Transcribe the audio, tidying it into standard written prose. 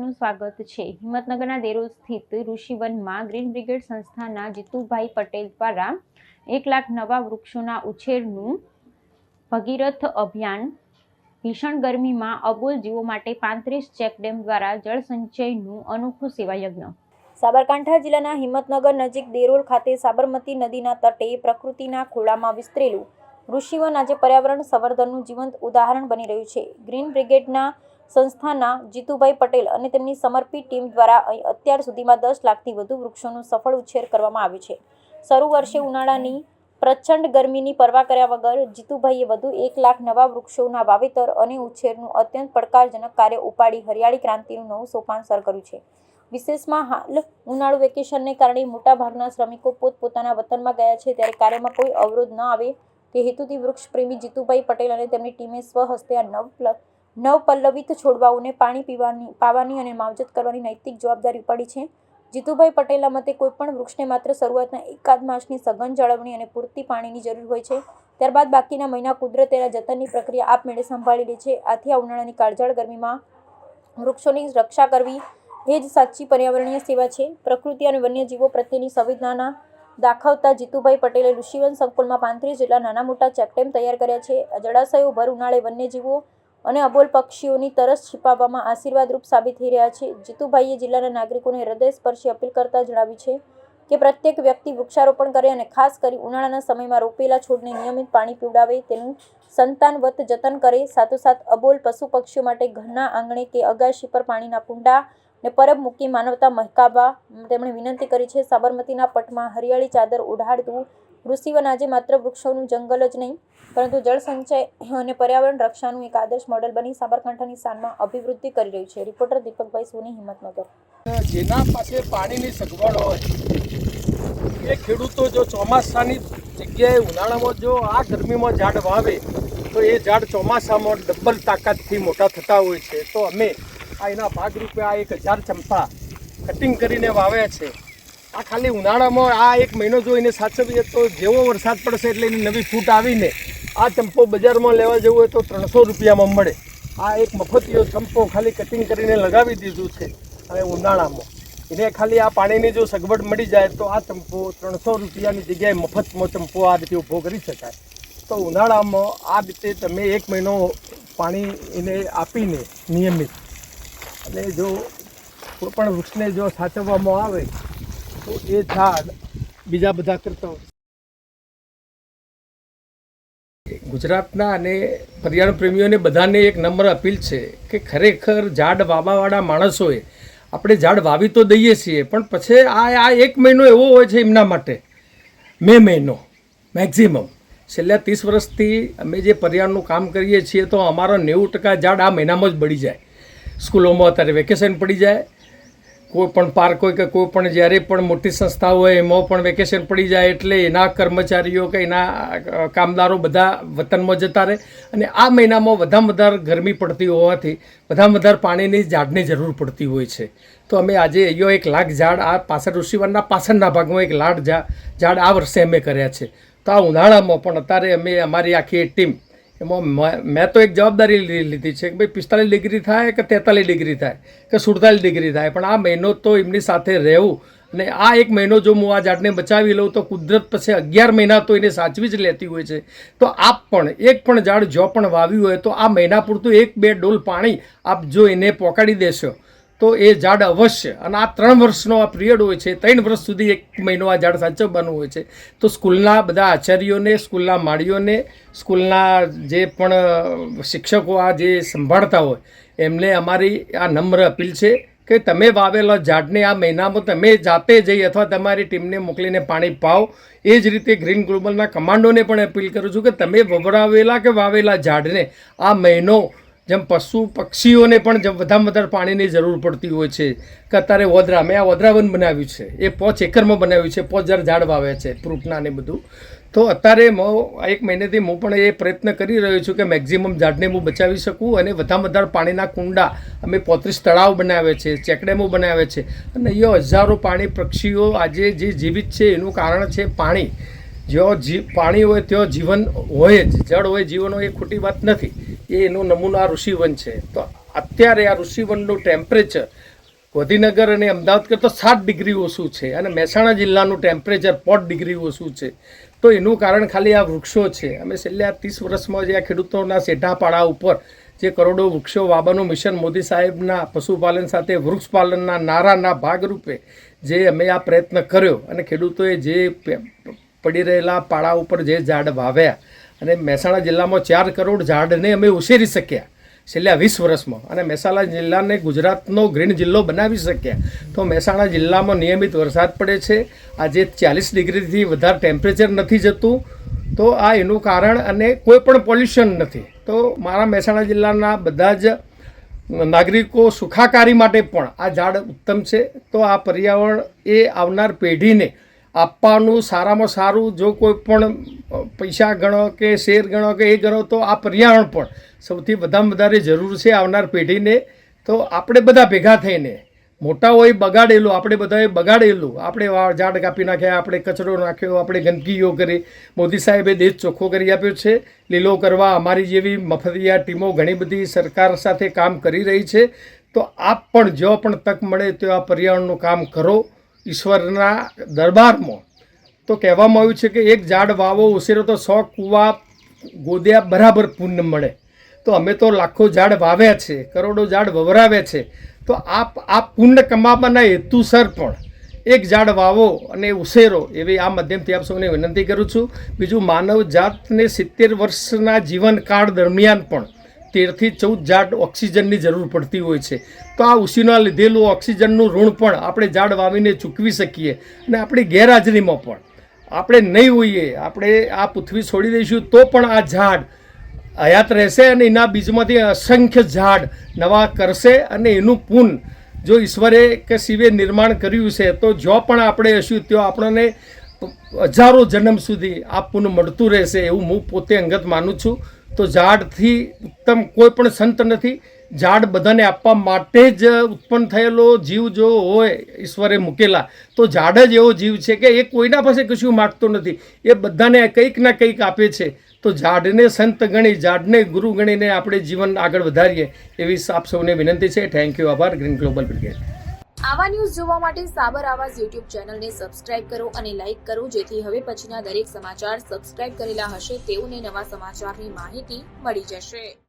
આપનું સ્વાગત છે। હિંમતનગરના દેરોલ સ્થિત ઋષિવનમાં ગ્રીન બ્રિગેડ સંસ્થાના જીતુભાઈ પટેલ દ્વારા 1 લાખ નવા વૃક્ષોના ઉછેરનું ભગીરથ અભિયાન, ભીષણ ગરમીમાં અબોલ જીવો માટે 35 ચેકડેમ દ્વારા જળ સંચયનું અનોખું સેવાયજ્ઞ। સાબરકાંઠા જિલ્લાના હિંમતનગર નજીક દેરોલ ખાતે સાબરમતી નદીના તટે પ્રકૃતિના ખોળામાં વિસ્તરેલું ઋષિવન આજે પર્યાવરણ સંવર્ધનનું જીવંત ઉદાહરણ બની રહ્યું છે। ગ્રીન બ્રિગેડના સંસ્થાના જીતુભાઈ પટેલ અને તેમની સમર્પિત ટીમ દ્વારા અહીં અત્યાર સુધીમાં 10 લાખથી વધુ વૃક્ષોનો સફળ ઉછેર કરવામાં આવ્યો છે। શરૂ વર્ષે ઉનાળાની પ્રચંડ ગરમીની પરવા કર્યા વગર જીતુભાઈએ વધુ 1 લાખ નવા વૃક્ષોના વાવેતર અને ઉછેરનું અત્યંત પડકારજનક કાર્ય ઉપાડી હરિયાળી ક્રાંતિનું નવું સોપાન સર કર્યું છે। વિશેષમાં હાલ ઉનાળુ વેકેશનને કારણે મોટાભાગના શ્રમિકો પોતપોતાના વતનમાં ગયા છે, ત્યારે કાર્યમાં કોઈ અવરોધ ન આવે તે હેતુથી વૃક્ષ પ્રેમી જીતુભાઈ પટેલ અને તેમની ટીમે સ્વહસ્તે આ નવપલ્લવિત છોડવાઓને પાણી પાવાની અને માવજત કરવાની નૈતિક જવાબદારી ઉપાડી છે। જીતુભાઈ પટેલના મતે કોઈપણ વૃક્ષને માત્ર શરૂઆતના એકાદ માસની સઘન જાળવણી અને પૂરતી પાણીની જરૂર હોય છે, ત્યારબાદ બાકીના મહિના કુદરત તેના જતનની પ્રક્રિયા આપમેળે સંભાળી લે છે। આથી આ ઉનાળાની કાળઝાળ ગરમીમાં વૃક્ષોની રક્ષા કરવી એ જ સાચી પર્યાવરણીય સેવા છે। પ્રકૃતિ અને વન્યજીવો પ્રત્યેની સંવેદના દાખવતા જીતુભાઈ પટેલે ઋષિવન સંકુલમાં 35 જેટલા નાના મોટા ચેકડેમ તૈયાર કર્યા છે। આ જળાશયો ભર ઉનાળે વન્યજીવો અને અબોલ પક્ષીઓની તરસ छिपाવવામાં આશીર્વાદરૂપ સાબિત થઈ રહ્યા છે। જીતુભાઈએ જિલ્લાના નાગરિકોને હૃદયસ્પર્શી અપીલ કરતા જણાવ્યું છે કે પ્રત્યેક વ્યક્તિ વૃક્ષારોપણ કરે અને ખાસ કરી ઉનાળાના સમયમાં રોપેલા છોડને નિયમિત પાણી પીવડાવે, તેનું સંતાનવત જતન કરે। સાથોસાથ અબોલ પશુ પક્ષીઓ માટે ઘરના આંગણે કે અગાશી પર પાણીના કુંડા ને પરબ મૂકી માનવતા મહેકાવવા તેમણે વિનંતી કરી છે। સાબરમતીના પટમાં હરિયાળી ચાદર ઓઢાડતું ઋષિવન આજે માત્ર વૃક્ષોનું જંગલ જ નહીં, પરંતુ જળ સંચય અને પર્યાવરણ રક્ષાનું એક આદર્શ મોડેલ બની સાબરકાંઠાની શાનમાં અભિવૃદ્ધિ કરી રહ્યું છે। રિપોર્ટર દીપકભાઈ સોની, હિંમતનગર। જેના પાસે પાણીની સગવડ હોય એ ખેડૂતો જો ચોમાસાની જગ્યાએ ઉનાળામાં જો આ ગરમીમાં ઝાડ વાવે તો એ ઝાડ ચોમાસામાં ડબલ તાકાતથી મોટા થતા હોય છે। તો અમે આ એના ભાગરૂપે આ 1000 ચંપા કટિંગ કરીને વાવ્યા છે। આ ખાલી ઉનાળામાં આ 1 મહિનો જો એને સાચવીએ તો જેવો વરસાદ પડશે એટલે એની નવી ફૂટ આવીને આ ચંપો બજારમાં લેવા જવું હોય તો 300 રૂપિયામાં મળે। આ એક મફતિયો ચંપો ખાલી કટિંગ કરીને લગાવી દીધું છે। હવે ઉનાળામાં એને ખાલી આ પાણીની જો સગવડ મળી જાય તો આ ચંપો 300 રૂપિયાની જગ્યાએ મફતમાં ચંપો આ રીતે ઊભો કરી શકાય। તો ઉનાળામાં આ રીતે તમે 1 મહિનો પાણી એને આપીને નિયમિત, અને જો કોઈ પણ વૃક્ષને જો સાચવવામાં આવે તો એ ઝાડ બીજા બધા કરતા હોય। ગુજરાતના અને પર્યાવરણ પ્રેમીઓને બધાને એક નમ્ર અપીલ છે કે ખરેખર ઝાડ વાવવાવાળા માણસોએ આપણે ઝાડ વાવી તો દઈએ છીએ, પણ પછી આ 1 મહિનો એવો હોય છે એમના માટે, મે મહિનો મેક્ઝિમમ। છેલ્લા 30 વર્ષથી અમે જે પર્યાવરણનું કામ કરીએ છીએ તો અમારો 90% ઝાડ આ મહિનામાં જ બળી જાય। સ્કૂલોમાં અત્યારે વેકેશન પડી જાય, કોઈ પણ પાર્ક હોય કે કોઈ પણ જ્યારે પણ મોટી સંસ્થા હોય એમાં પણ વેકેશન પડી જાય એટલે એના કર્મચારીઓ કે એના કામદારો બધા વતનમાં જતા રહે, અને આ મહિનામાં વધારે વધારે ગરમી પડતી હોવાથી વધારે પાણીની ઝાડની જરૂર પડતી હોય છે। તો અમે આજે અહીંયા 1 લાખ ઝાડ આ પાછળ ઋષિવનના પાછળના ભાગમાં 1 લાખ ઝાડ આ વર્ષે અમે કર્યા છે। તો આ ઉનાળામાં પણ અત્યારે અમે અમારી આખી ટીમ એમાં મેં તો એક જવાબદારી લીધી છે કે ભાઈ 45 ડિગ્રી થાય કે 43 ડિગ્રી થાય કે 47 ડિગ્રી થાય, પણ આ મહિનો તો એમની સાથે રહેવું, અને આ 1 મહિનો જો હું આ ઝાડને બચાવી લઉં તો કુદરત પછી 11 મહિના તો એને સાચવી જ લેતી હોય છે। તો આપ પણ એક પણ ઝાડ જો પણ વાવ્યું હોય તો આ મહિના પૂરતું 1-2 ડોલ પાણી આપ જો એને પોકાડી દેશો તો એ ઝાડ અવશ્ય, અને આ 3 વર્ષનો આ પિરિયડ હોય છે, 3 વર્ષ સુધી 1 મહિનો આ ઝાડ સાચવવાનું હોય છે। તો સ્કૂલના બધા આચાર્યોને, સ્કૂલના માળીઓને, સ્કૂલના જે પણ શિક્ષકો આ જે સંભાળતા હોય એમને અમારી આ નમ્ર અપીલ છે કે તમે વાવેલા ઝાડને આ મહિનામાં તમે જાતે જઈ અથવા તમારી ટીમને મોકલીને પાણી પાઓ। એ જ રીતે ગ્રીન ગ્લોબલના કમાન્ડોને પણ અપીલ કરું છું કે તમે વવરાવેલા કે વાવેલા ઝાડને આ મહિનો જેમ પશુ પક્ષીઓને પણ જેમ વધારે પાણીની જરૂર પડતી હોય છે કે અત્યારે મેં આ વન બનાવ્યું છે, એ 5 એકરમાં બનાવ્યું છે, 5000 ઝાડ વાવ્યા છે ફ્રૂટના ને બધું। તો અત્યારે 1 મહિનેથી હું પણ એ પ્રયત્ન કરી રહ્યો છું કે મેક્ઝિમમ ઝાડને હું બચાવી શકું, અને વધારે પાણીના કુંડા અમે 35 તળાવ બનાવ્યા છે, ચેકડેમો બનાવ્યા છે, અને અહીંયા હજારો પાણી પક્ષીઓ આજે જે જીવિત છે એનું કારણ છે પાણી। જ્યાં પાણી હોય ત્યાં જીવન હોય જ, જળ હોય જીવન હોય, એ ખોટી વાત નથી। એનો નમૂનો આ ઋષિવન છે। તો અત્યારે આ ઋષિવનનું ટેમ્પરેચર ગાંધીનગર અને અમદાવાદ કરતાં 7 ડિગ્રી ઓછું છે અને મહેસાણા જિલ્લાનું ટેમ્પરેચર 5 ડિગ્રી ઓછું છે. તો એનું કારણ ખાલી આ વૃક્ષો છે. અમે છેલ્લા 30 વર્ષમાં જે આ ખેડૂતોના સેઢાપાડા ઉપર જે કરોડો વૃક્ષો વાવવાનું મિશન મોદી સાહેબના પશુપાલન સાથે વૃક્ષપાલનના નારાના ભાગરૂપે જે અમે આ પ્રયત્ન કર્યો અને ખેડૂતોએ જે પડી રહેલા પાડા ઉપર જે ઝાડ વાવ્યા અને મહેસાણા જિલ્લામાં 4 કરોડ ઝાડને અમે ઉછેરી શક્યા છેલ્લા 20 વર્ષમાં અને મહેસાણા જિલ્લાને ગુજરાતનો ગ્રીન જિલ્લો બનાવી શક્યા. તો મહેસાણા જિલ્લામાં નિયમિત વરસાદ પડે છે. આજે 40 ડિગ્રીથી વધારે ટેમ્પરેચર નથી જતું. તો આ એનું કારણ અને કોઈ પણ પોલ્યુશન નથી. તો મારા મહેસાણા જિલ્લાના બધા જ નાગરિકો સુખાકારી માટે પણ આ ઝાડ ઉત્તમ છે. તો આ પર્યાવરણ એ આવનાર પેઢીને આપવાનું સારામાં સારું, જો કોઈ પણ પૈસા ગણો કે શેર ગણો કે એ ગણો, તો આ પર્યાવરણ પણ સૌથી વધારે જરૂર છે આવનાર પેઢીને. તો આપણે બધા ભેગા થઈને મોટાઓએ બગાડેલું, આપણે બધાએ બગાડેલું, આપણે ઝાડ કાપી નાખ્યા, આપણે કચરો નાખ્યો, આપણે ગંદકીઓ કરી. મોદી સાહેબે દેશ ચોખ્ખો કરી આપ્યો છે. લીલો કરવા અમારી જેવી મફતિયા ટીમો ઘણી બધી સરકાર સાથે કામ કરી રહી છે. તો આપ પણ જો પણ તક મળે તો આ પર્યાવરણનું કામ કરો. ઈશ્વરના દરબારમાં તો કહેવામાં આવ્યું છે કે એક ઝાડ વાવો ઉછેરો તો 100 કૂવા ગોદ્યા બરાબર પુણ્ય મળે. તો અમે તો લાખો ઝાડ વાવ્યા છે, કરોડો ઝાડ વવરાવ્યા છે. તો આ પુણ્ય કમાવાના હેતુસર પણ એક ઝાડ વાવો અને ઉછેરો એવી આ માધ્યમથી આપ સૌને વિનંતી કરું છું. બીજું, માનવ જાતને 70 વર્ષના જીવનકાળ દરમિયાન પણ 13 થી 14 ઝાડ ઓક્સિજનની જરૂર પડતી હોય છે. તો આ ઉછીના લીધેલું ઓક્સિજનનું ઋણ પણ આપણે ઝાડ વાવીને ચૂકવી શકીએ અને આપણી ગેરહાજરીમાં પણ આપણે નહીં હોઈએ, આપણે આ પૃથ્વી છોડી દઈશું તો પણ આ ઝાડ હયાત રહેશે અને એના બીજમાંથી અસંખ્ય ઝાડ નવા કરશે અને એનું પૂન જો ઈશ્વરે કે શિવે નિર્માણ કર્યું છે તો જો પણ આપણે હશું તો આપણને હજારો જન્મ સુધી આ પૂન મળતું રહેશે એવું હું પોતે અંગત માનું છું. તો ઝાડથી ઉત્તમ કોઈ પણ સંત નથી. ઝાડ બધાને આપવા માટે જ ઉત્પન્ન થયેલો જીવ જો હોય ઈશ્વરે મૂકેલા, તો ઝાડ જ એવો જીવ છે કે એ કોઈના પાસે કશું માગતો નથી. એ બધાને કંઈક ના કંઈક આપે છે. તો ઝાડને સંત ગણી, ઝાડને ગુરુ ગણીને આપણે જીવન આગળ વધારીએ એવી આપ સૌને વિનંતી છે. Thank you. આભાર. Green global brigade. આવા ન્યૂઝ જોવા માટે સાબર આવાઝ યુટ્યુબ ચેનલને સબસ્ક્રાઇબ કરો અને લાઇક કરો, જેથી હવે પછીના દરેક સમાચાર સબસ્ક્રાઇબ કરેલા હશે તેઓને નવા સમાચારની માહિતી મળી જશે.